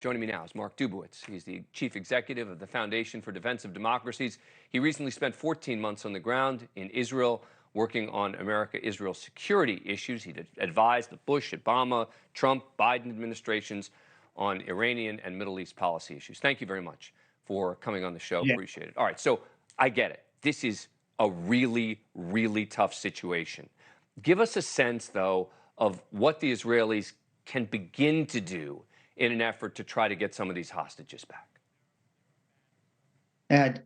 Joining me now is Mark Dubowitz. He's the chief executive of the Foundation for Defense of Democracies. He recently spent 14 months on the ground in Israel working on America-Israel security issues. He advised the Bush, Obama, Trump, Biden administrations on Iranian and Middle East policy issues. Thank you very much for coming on the show. Yeah. Appreciate it. All right, so I get it. This is a really, really tough situation. Give us a sense, though, of what the Israelis can begin to do in an effort to try to get some of these hostages back.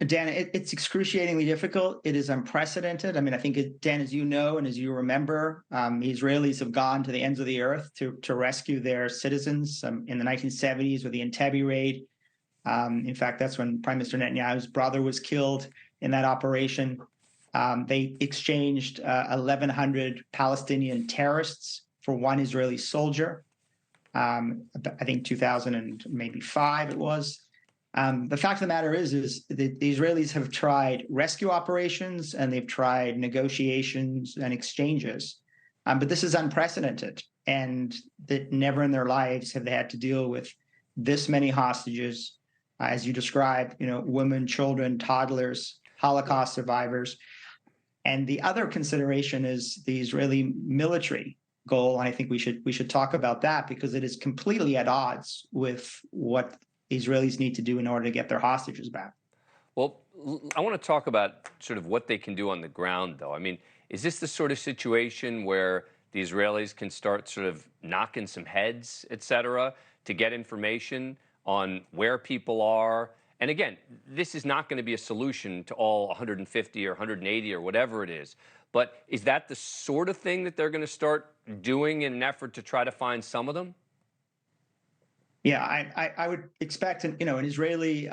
Dan, it's excruciatingly difficult. It is unprecedented. I mean, I think, Dan, as you know and as you remember, the Israelis have gone to the ends of the earth to rescue their citizens in the 1970s with the Entebbe raid. In fact, that's when Prime Minister Netanyahu's brother was killed in that operation. They exchanged 1,100 Palestinian terrorists for one Israeli soldier. I think 2005 it was. The fact of the matter is the Israelis have tried rescue operations and they've tried negotiations and exchanges, but this is unprecedented, and that never in their lives have they had to deal with this many hostages, as you described, women, children, toddlers, Holocaust survivors. And the other consideration is the Israeli military goal, and I think we should talk about that, because it is completely at odds with what Israelis need to do in order to get their hostages back. Well, I want to talk about sort of what they can do on the ground, though. I mean, is this the sort of situation where the Israelis can start sort of knocking some heads, et cetera, to get information on where people are? And again, this is not going to be a solution to all 150 or 180 or whatever it is. But is that the sort of thing that they're going to start doing in an effort to try to find some of them? Yeah, I would expect an Israeli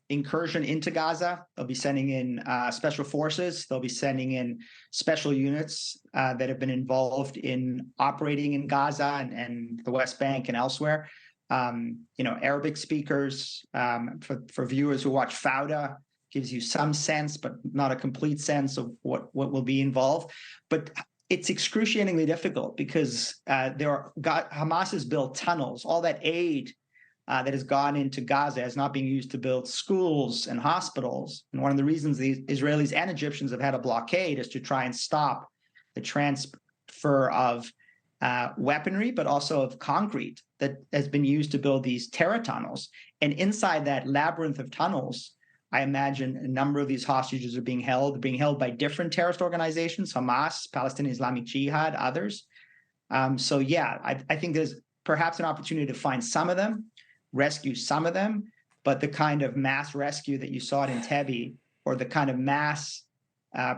incursion into Gaza. They'll be sending in special forces. They'll be sending in special units that have been involved in operating in Gaza and the West Bank and elsewhere. Arabic speakers, for viewers who watch Fauda, gives you some sense, but not a complete sense of what will be involved. But it's excruciatingly difficult because Hamas has built tunnels. All that aid that has gone into Gaza is not being used to build schools and hospitals. And one of the reasons the Israelis and Egyptians have had a blockade is to try and stop the transfer of weaponry, but also of concrete that has been used to build these terror tunnels. And inside that labyrinth of tunnels, I imagine a number of these hostages are being held by different terrorist organizations: Hamas, Palestinian Islamic Jihad, others. So yeah, I think there's perhaps an opportunity to find some of them, rescue some of them, but the kind of mass rescue that you saw at Entebbe, or the kind of mass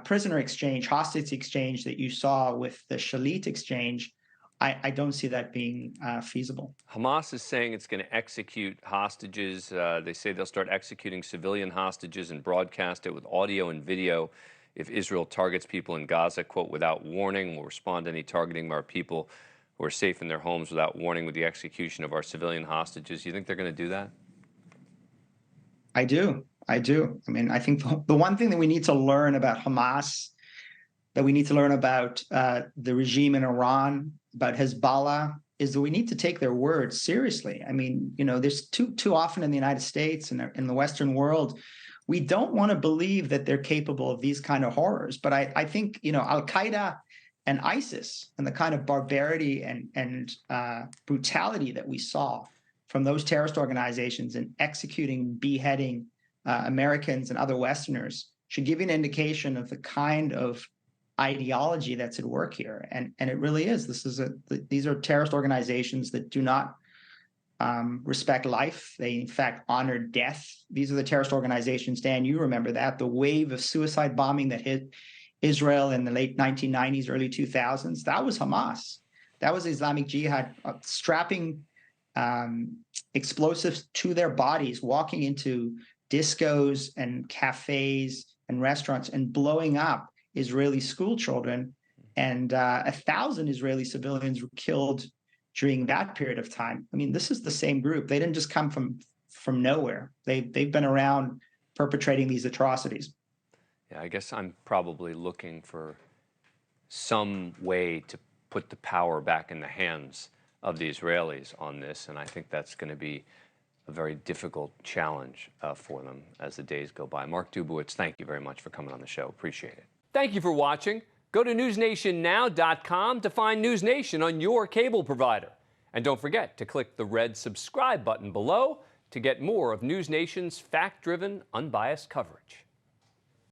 prisoner exchange, hostage exchange that you saw with the Shalit exchange, I don't see that being feasible. Hamas is saying it's going to execute hostages. They say they'll start executing civilian hostages and broadcast it with audio and video if Israel targets people in Gaza, quote, without warning. We'll respond to any targeting of our people who are safe in their homes without warning with the execution of our civilian hostages. You think they're going to do that? I do. I mean, I think the one thing that we need to learn about Hamas, that we need to learn about the regime in Iran, about Hezbollah, is that we need to take their words seriously. I mean, there's too often in the United States and in the Western world, we don't want to believe that they're capable of these kind of horrors. But I think, Al-Qaeda and ISIS and the kind of barbarity and brutality that we saw from those terrorist organizations in executing, beheading Americans and other Westerners should give you an indication of the kind of ideology that's at work here, and it really is. These are terrorist organizations that do not respect life. They in fact honor death. These are the terrorist organizations, Dan, you remember that, the wave of suicide bombing that hit Israel in the late 1990s, early 2000s. That was Hamas. That was Islamic Jihad strapping explosives to their bodies, walking into discos and cafes and restaurants and blowing up Israeli school children, and 1,000 Israeli civilians were killed during that period of time. I mean, this is the same group. They didn't just come from nowhere. They've been around perpetrating these atrocities. Yeah, I guess I'm probably looking for some way to put the power back in the hands of the Israelis on this, and I think that's going to be a very difficult challenge for them as the days go by. Mark Dubowitz, thank you very much for coming on the show. Appreciate it. Thank you for watching. Go to newsnationnow.com to find News Nation on your cable provider. And don't forget to click the red subscribe button below to get more of News Nation's fact-driven, unbiased coverage.